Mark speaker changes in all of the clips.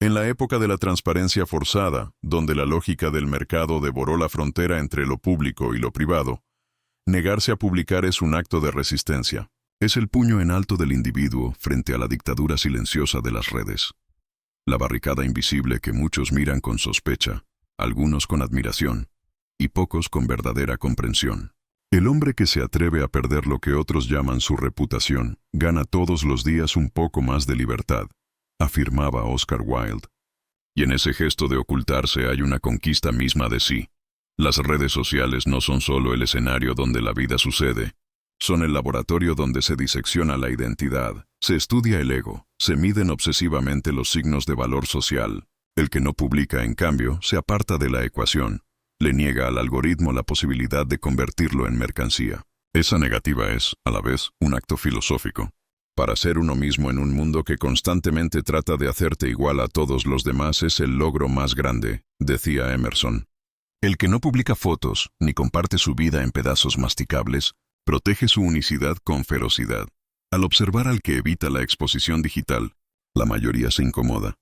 Speaker 1: En la época de la transparencia forzada, donde la lógica del mercado devoró la frontera entre lo público y lo privado, negarse a publicar es un acto de resistencia. Es el puño en alto del individuo frente a la dictadura silenciosa de las redes. La barricada invisible que muchos miran con sospecha, algunos con admiración, y pocos con verdadera comprensión. El hombre que se atreve a perder lo que otros llaman su reputación, gana todos los días un poco más de libertad, afirmaba Oscar Wilde. Y en ese gesto de ocultarse hay una conquista misma de sí. Las redes sociales no son solo el escenario donde la vida sucede, son el laboratorio donde se disecciona la identidad, se estudia el ego, se miden obsesivamente los signos de valor social. El que no publica, en cambio, se aparta de la ecuación, le niega al algoritmo la posibilidad de convertirlo en mercancía. Esa negativa es, a la vez, un acto filosófico. Para ser uno mismo en un mundo que constantemente trata de hacerte igual a todos los demás es el logro más grande, decía Emerson. El que no publica fotos, ni comparte su vida en pedazos masticables, protege su unicidad con ferocidad. Al observar al que evita la exposición digital, la mayoría se incomoda.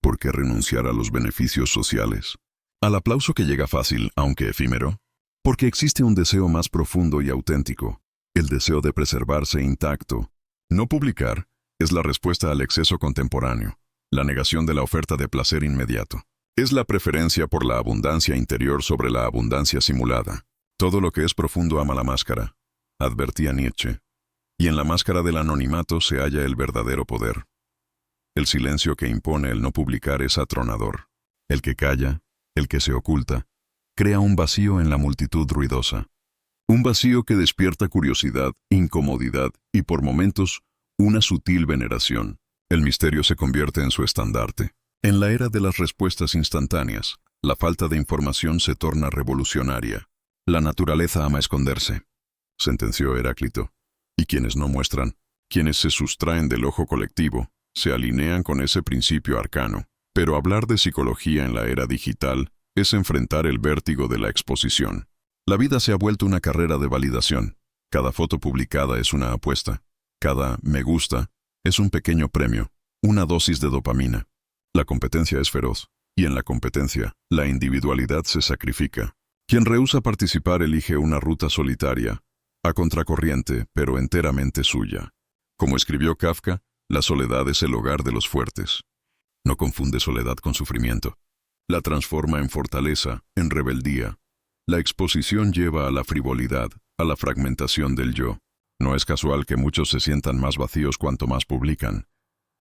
Speaker 1: ¿Por qué renunciar a los beneficios sociales? Al aplauso que llega fácil, aunque efímero. Porque existe un deseo más profundo y auténtico, el deseo de preservarse intacto. No publicar es la respuesta al exceso contemporáneo, la negación de la oferta de placer inmediato. Es la preferencia por la abundancia interior sobre la abundancia simulada. Todo lo que es profundo ama la máscara, advertía Nietzsche. Y en la máscara del anonimato se halla el verdadero poder. El silencio que impone el no publicar es atronador. El que calla, el que se oculta, crea un vacío en la multitud ruidosa. Un vacío que despierta curiosidad, incomodidad y, por momentos, una sutil veneración. El misterio se convierte en su estandarte. En la era de las respuestas instantáneas, la falta de información se torna revolucionaria. La naturaleza ama esconderse, sentenció Heráclito. Y quienes no muestran, quienes se sustraen del ojo colectivo, se alinean con ese principio arcano. Pero hablar de psicología en la era digital es enfrentar el vértigo de la exposición. La vida se ha vuelto una carrera de validación. Cada foto publicada es una apuesta. Cada me gusta es un pequeño premio, una dosis de dopamina. La competencia es feroz, y en la competencia, la individualidad se sacrifica. Quien rehúsa participar elige una ruta solitaria, a contracorriente, pero enteramente suya. Como escribió Kafka, la soledad es el hogar de los fuertes. No confunde soledad con sufrimiento. La transforma en fortaleza, en rebeldía. La exposición lleva a la frivolidad, a la fragmentación del yo. No es casual que muchos se sientan más vacíos cuanto más publican.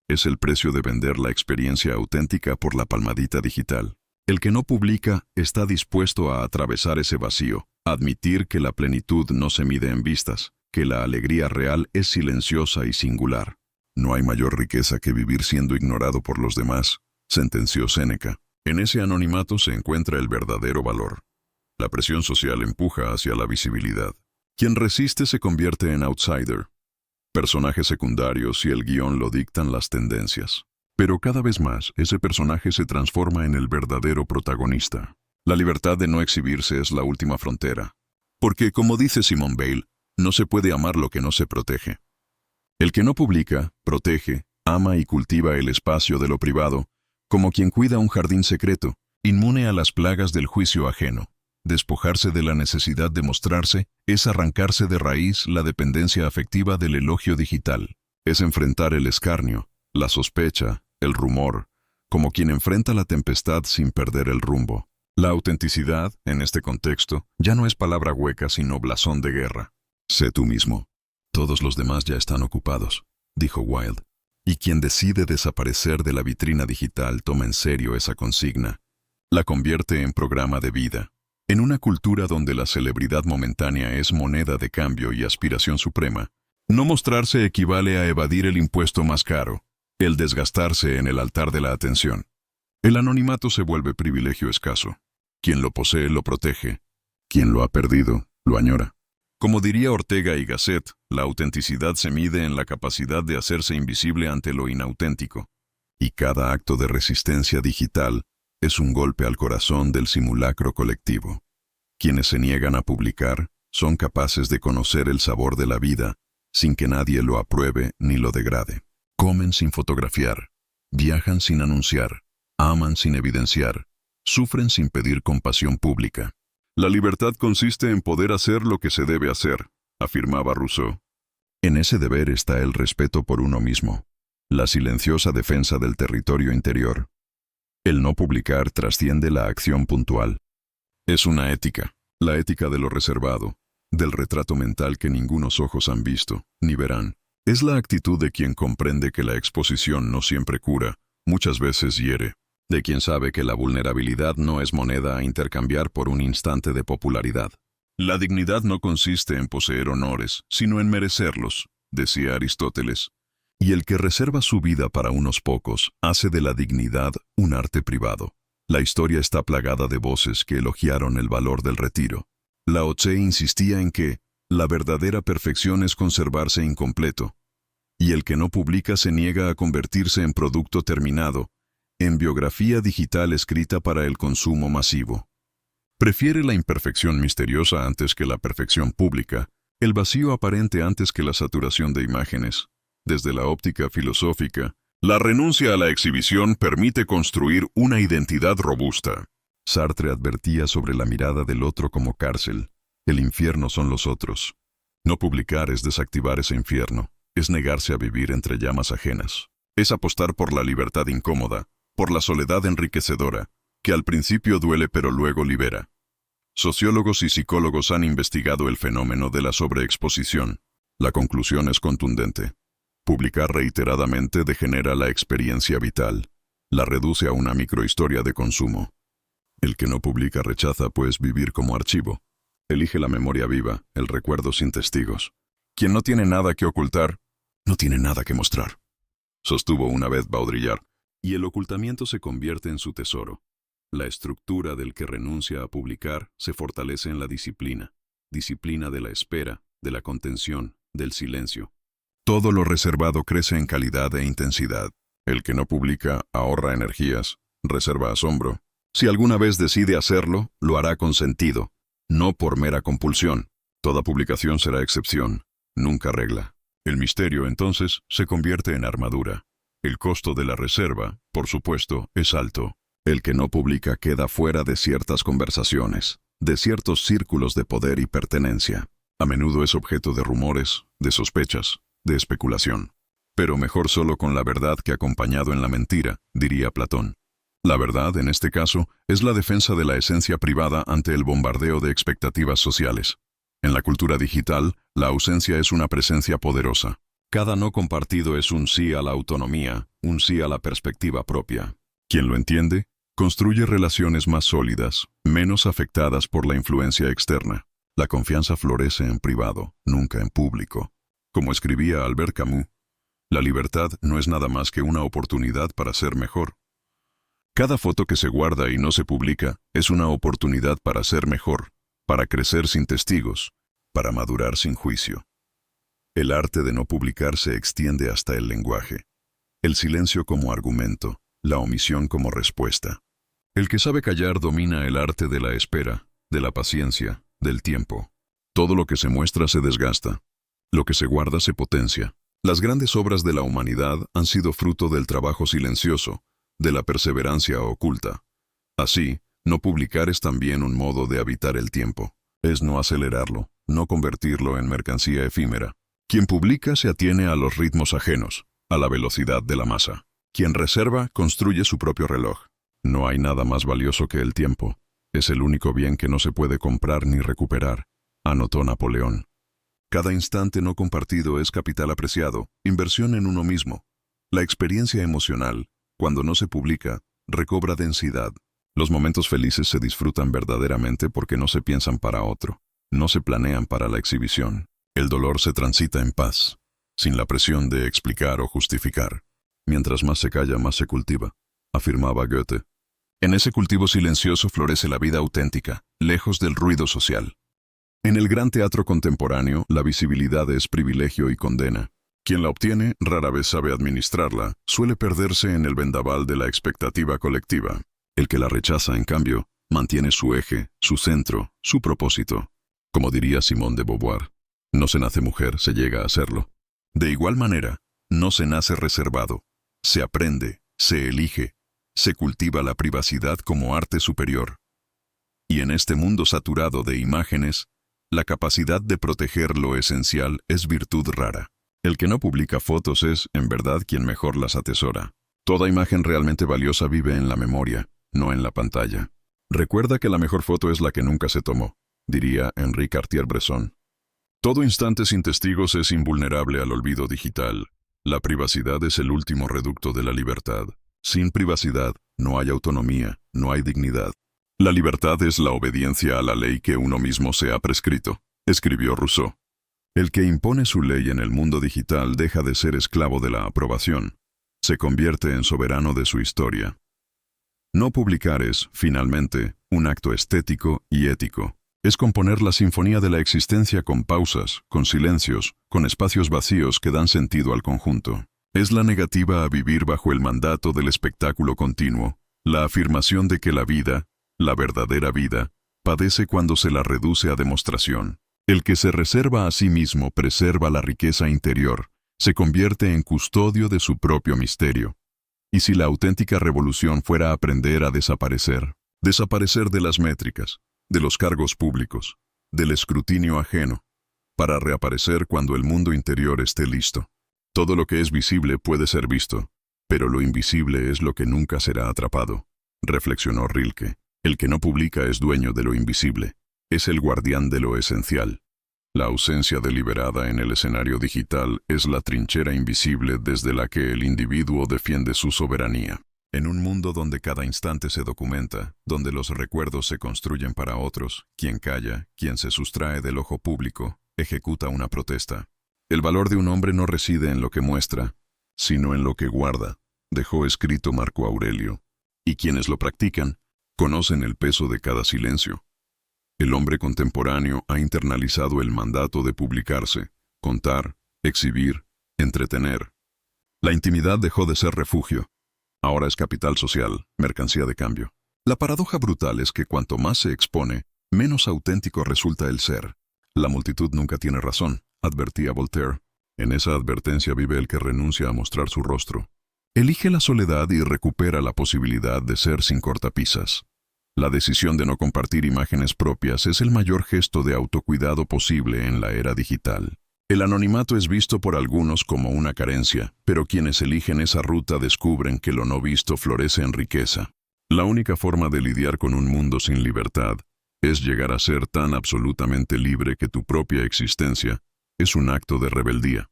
Speaker 1: Es el precio de vender la experiencia auténtica por la palmadita digital. El que no publica está dispuesto a atravesar ese vacío, a admitir que la plenitud no se mide en vistas, que la alegría real es silenciosa y singular. No hay mayor riqueza que vivir siendo ignorado por los demás, sentenció Séneca. En ese anonimato se encuentra el verdadero valor. La presión social empuja hacia la visibilidad. Quien resiste se convierte en outsider. Personajes secundarios y el guión lo dictan las tendencias. Pero cada vez más, ese personaje se transforma en el verdadero protagonista. La libertad de no exhibirse es la última frontera. Porque, como dice Simone Weil, no se puede amar lo que no se protege. El que no publica, protege, ama y cultiva el espacio de lo privado, como quien cuida un jardín secreto, inmune a las plagas del juicio ajeno. Despojarse de la necesidad de mostrarse es arrancarse de raíz la dependencia afectiva del elogio digital. Es enfrentar el escarnio, la sospecha, el rumor, como quien enfrenta la tempestad sin perder el rumbo. La autenticidad, en este contexto, ya no es palabra hueca sino blasón de guerra. Sé tú mismo. Todos los demás ya están ocupados, dijo Wilde. Y quien decide desaparecer de la vitrina digital toma en serio esa consigna. La convierte en programa de vida. En una cultura donde la celebridad momentánea es moneda de cambio y aspiración suprema, no mostrarse equivale a evadir el impuesto más caro, el desgastarse en el altar de la atención. El anonimato se vuelve privilegio escaso. Quien lo posee lo protege. Quien lo ha perdido, lo añora. Como diría Ortega y Gasset, la autenticidad se mide en la capacidad de hacerse invisible ante lo inauténtico. Y cada acto de resistencia digital es un golpe al corazón del simulacro colectivo. Quienes se niegan a publicar son capaces de conocer el sabor de la vida sin que nadie lo apruebe ni lo degrade. Comen sin fotografiar, viajan sin anunciar, aman sin evidenciar, sufren sin pedir compasión pública. La libertad consiste en poder hacer lo que se debe hacer, afirmaba Rousseau. En ese deber está el respeto por uno mismo, la silenciosa defensa del territorio interior. El no publicar trasciende la acción puntual. Es una ética, la ética de lo reservado, del retrato mental que ningunos ojos han visto, ni verán. Es la actitud de quien comprende que la exposición no siempre cura, muchas veces hiere, de quien sabe que la vulnerabilidad no es moneda a intercambiar por un instante de popularidad. La dignidad no consiste en poseer honores, sino en merecerlos, decía Aristóteles. Y el que reserva su vida para unos pocos hace de la dignidad un arte privado. La historia está plagada de voces que elogiaron el valor del retiro. Lao Tse insistía en que la verdadera perfección es conservarse incompleto, y el que no publica se niega a convertirse en producto terminado, en biografía digital escrita para el consumo masivo. Prefiere la imperfección misteriosa antes que la perfección pública, el vacío aparente antes que la saturación de imágenes. Desde la óptica filosófica, la renuncia a la exhibición permite construir una identidad robusta. Sartre advertía sobre la mirada del otro como cárcel. El infierno son los otros. No publicar es desactivar ese infierno, es negarse a vivir entre llamas ajenas. Es apostar por la libertad incómoda, por la soledad enriquecedora, que al principio duele pero luego libera. Sociólogos y psicólogos han investigado el fenómeno de la sobreexposición. La conclusión es contundente. Publicar reiteradamente degenera la experiencia vital, la reduce a una microhistoria de consumo. El que no publica rechaza, pues, vivir como archivo. Elige la memoria viva, el recuerdo sin testigos. Quien no tiene nada que ocultar, no tiene nada que mostrar, sostuvo una vez Baudrillard, y el ocultamiento se convierte en su tesoro. La estructura del que renuncia a publicar se fortalece en la disciplina de la espera, de la contención, del silencio. Todo lo reservado crece en calidad e intensidad. El que no publica ahorra energías, reserva asombro. Si alguna vez decide hacerlo, lo hará con sentido, no por mera compulsión. Toda publicación será excepción, nunca regla. El misterio, entonces, se convierte en armadura. El costo de la reserva, por supuesto, es alto. El que no publica queda fuera de ciertas conversaciones, de ciertos círculos de poder y pertenencia. A menudo es objeto de rumores, de sospechas, de especulación. Pero mejor solo con la verdad que acompañado en la mentira, diría Platón. La verdad, en este caso, es la defensa de la esencia privada ante el bombardeo de expectativas sociales. En la cultura digital, la ausencia es una presencia poderosa. Cada no compartido es un sí a la autonomía, un sí a la perspectiva propia. Quien lo entiende, construye relaciones más sólidas, menos afectadas por la influencia externa. La confianza florece en privado, nunca en público. Como escribía Albert Camus, la libertad no es nada más que una oportunidad para ser mejor. Cada foto que se guarda y no se publica es una oportunidad para ser mejor, para crecer sin testigos, para madurar sin juicio. El arte de no publicar se extiende hasta el lenguaje. El silencio como argumento, la omisión como respuesta. El que sabe callar domina el arte de la espera, de la paciencia, del tiempo. Todo lo que se muestra se desgasta. Lo que se guarda se potencia. Las grandes obras de la humanidad han sido fruto del trabajo silencioso, de la perseverancia oculta. Así, no publicar es también un modo de habitar el tiempo. Es no acelerarlo, no convertirlo en mercancía efímera. Quien publica se atiene a los ritmos ajenos, a la velocidad de la masa. Quien reserva construye su propio reloj. No hay nada más valioso que el tiempo. Es el único bien que no se puede comprar ni recuperar, anotó Napoleón. Cada instante no compartido es capital apreciado, inversión en uno mismo. La experiencia emocional, cuando no se publica, recobra densidad. Los momentos felices se disfrutan verdaderamente porque no se piensan para otro, no se planean para la exhibición. El dolor se transita en paz, sin la presión de explicar o justificar. Mientras más se calla, más se cultiva, afirmaba Goethe. En ese cultivo silencioso florece la vida auténtica, lejos del ruido social. En el gran teatro contemporáneo, la visibilidad es privilegio y condena. Quien la obtiene, rara vez sabe administrarla, suele perderse en el vendaval de la expectativa colectiva. El que la rechaza, en cambio, mantiene su eje, su centro, su propósito. Como diría Simone de Beauvoir, no se nace mujer, se llega a serlo. De igual manera, no se nace reservado, se aprende, se elige, Se cultiva la privacidad como arte superior. Y en este mundo saturado de imágenes, la capacidad de proteger lo esencial es virtud rara. El que no publica fotos es, en verdad, quien mejor las atesora. Toda imagen realmente valiosa vive en la memoria, no en la pantalla. Recuerda que la mejor foto es la que nunca se tomó, diría Henri Cartier-Bresson. Todo instante sin testigos es invulnerable al olvido digital. La privacidad es el último reducto de la libertad. Sin privacidad, no hay autonomía, no hay dignidad. La libertad es la obediencia a la ley que uno mismo se ha prescrito, escribió Rousseau. El que impone su ley en el mundo digital deja de ser esclavo de la aprobación. Se convierte en soberano de su historia. No publicar es, finalmente, un acto estético y ético. Es componer la sinfonía de la existencia con pausas, con silencios, con espacios vacíos que dan sentido al conjunto. Es la negativa a vivir bajo el mandato del espectáculo continuo, la afirmación de que la vida, la verdadera vida, padece cuando se la reduce a demostración. El que se reserva a sí mismo preserva la riqueza interior, se convierte en custodio de su propio misterio. Y si la auténtica revolución fuera aprender a desaparecer de las métricas, de los cargos públicos, del escrutinio ajeno, para reaparecer cuando el mundo interior esté listo. Todo lo que es visible puede ser visto, pero lo invisible es lo que nunca será atrapado, reflexionó Rilke. El que no publica es dueño de lo invisible, es el guardián de lo esencial. La ausencia deliberada en el escenario digital es la trinchera invisible desde la que el individuo defiende su soberanía. En un mundo donde cada instante se documenta, donde los recuerdos se construyen para otros, quien calla, quien se sustrae del ojo público, ejecuta una protesta. El valor de un hombre no reside en lo que muestra, sino en lo que guarda, dejó escrito Marco Aurelio. Y quienes lo practican, conocen el peso de cada silencio. El hombre contemporáneo ha internalizado el mandato de publicarse, contar, exhibir, entretener. La intimidad dejó de ser refugio. Ahora es capital social, mercancía de cambio. La paradoja brutal es que cuanto más se expone, menos auténtico resulta el ser. La multitud nunca tiene razón, advertía Voltaire. En esa advertencia vive el que renuncia a mostrar su rostro. Elige la soledad y recupera la posibilidad de ser sin cortapisas. La decisión de no compartir imágenes propias es el mayor gesto de autocuidado posible en la era digital. El anonimato es visto por algunos como una carencia, pero quienes eligen esa ruta descubren que lo no visto florece en riqueza. La única forma de lidiar con un mundo sin libertad es llegar a ser tan absolutamente libre que tu propia existencia es un acto de rebeldía.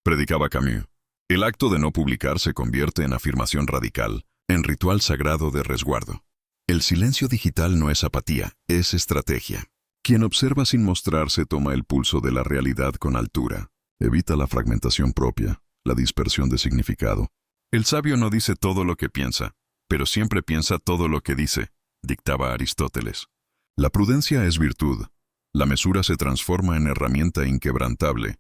Speaker 1: Predicaba Camus. El acto de no publicar se convierte en afirmación radical, en ritual sagrado de resguardo. El silencio digital no es apatía, es estrategia. Quien observa sin mostrarse toma el pulso de la realidad con altura. Evita la fragmentación propia, la dispersión de significado. El sabio no dice todo lo que piensa, pero siempre piensa todo lo que dice, dictaba Aristóteles. La prudencia es virtud. La mesura se transforma en herramienta inquebrantable.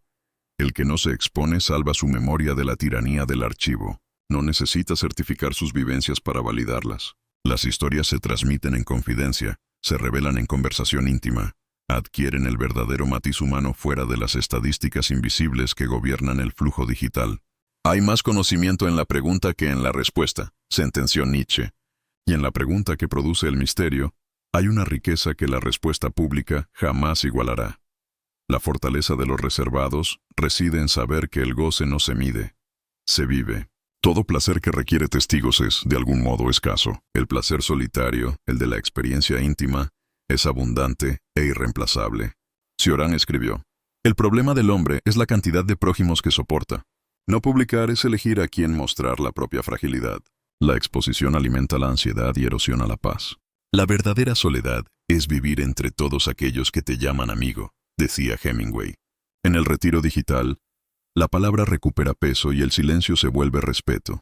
Speaker 1: El que no se expone salva su memoria de la tiranía del archivo. No necesita certificar sus vivencias para validarlas. Las historias se transmiten en confidencia, se revelan en conversación íntima, adquieren el verdadero matiz humano fuera de las estadísticas invisibles que gobiernan el flujo digital. Hay más conocimiento en la pregunta que en la respuesta, sentenció Nietzsche. Y en la pregunta que produce el misterio, hay una riqueza que la respuesta pública jamás igualará. La fortaleza de los reservados reside en saber que el goce no se mide, se vive. Todo placer que requiere testigos es, de algún modo, escaso. El placer solitario, el de la experiencia íntima, es abundante e irreemplazable. Cioran escribió: el problema del hombre es la cantidad de prójimos que soporta. No publicar es elegir a quién mostrar la propia fragilidad. La exposición alimenta la ansiedad y erosiona la paz. La verdadera soledad es vivir entre todos aquellos que te llaman amigo, decía Hemingway. En el retiro digital, la palabra recupera peso y el silencio se vuelve respeto.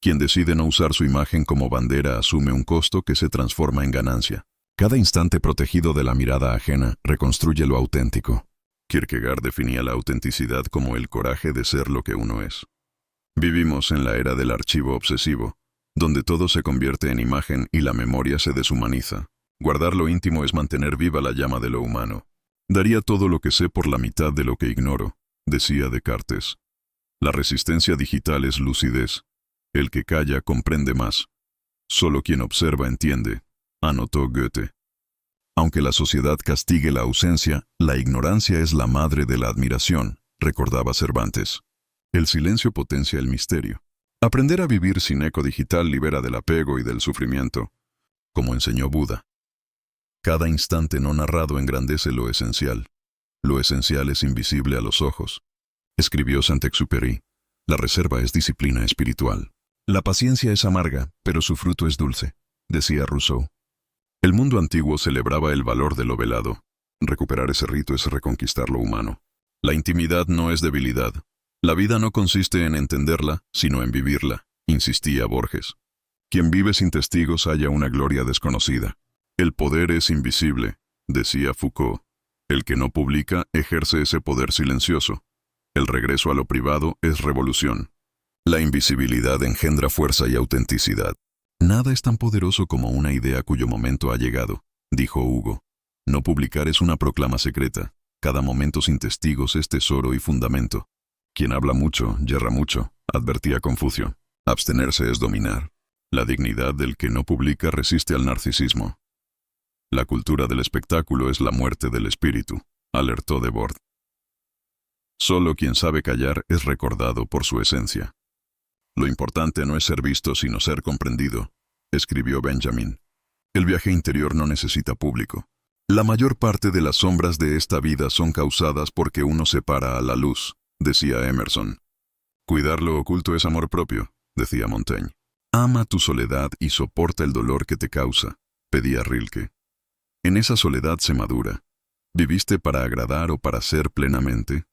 Speaker 1: Quien decide no usar su imagen como bandera asume un costo que se transforma en ganancia. Cada instante protegido de la mirada ajena reconstruye lo auténtico. Kierkegaard definía la autenticidad como el coraje de ser lo que uno es. Vivimos en la era del archivo obsesivo, donde todo se convierte en imagen y la memoria se deshumaniza. Guardar lo íntimo es mantener viva la llama de lo humano. Daría todo lo que sé por la mitad de lo que ignoro, decía Descartes. La resistencia digital es lucidez. El que calla comprende más. Solo quien observa entiende, anotó Goethe. Aunque la sociedad castigue la ausencia, la ignorancia es la madre de la admiración, recordaba Cervantes. El silencio potencia el misterio. Aprender a vivir sin eco digital libera del apego y del sufrimiento, como enseñó Buda. Cada instante no narrado engrandece lo esencial. Lo esencial es invisible a los ojos. Escribió Saint-Exupéry. La reserva es disciplina espiritual. La paciencia es amarga, pero su fruto es dulce, decía Rousseau. El mundo antiguo celebraba el valor de lo velado. Recuperar ese rito es reconquistar lo humano. La intimidad no es debilidad. La vida no consiste en entenderla, sino en vivirla, insistía Borges. Quien vive sin testigos halla una gloria desconocida. El poder es invisible, decía Foucault. El que no publica ejerce ese poder silencioso. El regreso a lo privado es revolución. La invisibilidad engendra fuerza y autenticidad. Nada es tan poderoso como una idea cuyo momento ha llegado, dijo Hugo. No publicar es una proclama secreta. Cada momento sin testigos es tesoro y fundamento. Quien habla mucho, yerra mucho, advertía Confucio. Abstenerse es dominar. La dignidad del que no publica resiste al narcisismo. La cultura del espectáculo es la muerte del espíritu, alertó Debord. Solo quien sabe callar es recordado por su esencia. Lo importante no es ser visto sino ser comprendido, escribió Benjamin. El viaje interior no necesita público. La mayor parte de las sombras de esta vida son causadas porque uno se para a la luz, decía Emerson. Cuidar lo oculto es amor propio, decía Montaigne. Ama tu soledad y soporta el dolor que te causa, pedía Rilke. En esa soledad se madura. ¿Viviste para agradar o para ser plenamente?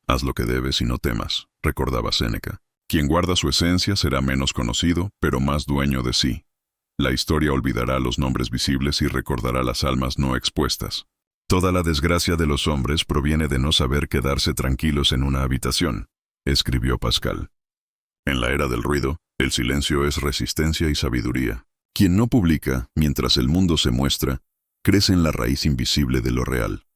Speaker 1: Haz lo que debes y no temas, recordaba Séneca. Quien guarda su esencia será menos conocido, pero más dueño de sí. La historia olvidará los nombres visibles y recordará las almas no expuestas. Toda la desgracia de los hombres proviene de no saber quedarse tranquilos en una habitación, escribió Pascal. En la era del ruido, el silencio es resistencia y sabiduría. Quien no publica, mientras el mundo se muestra, crece en la raíz invisible de lo real.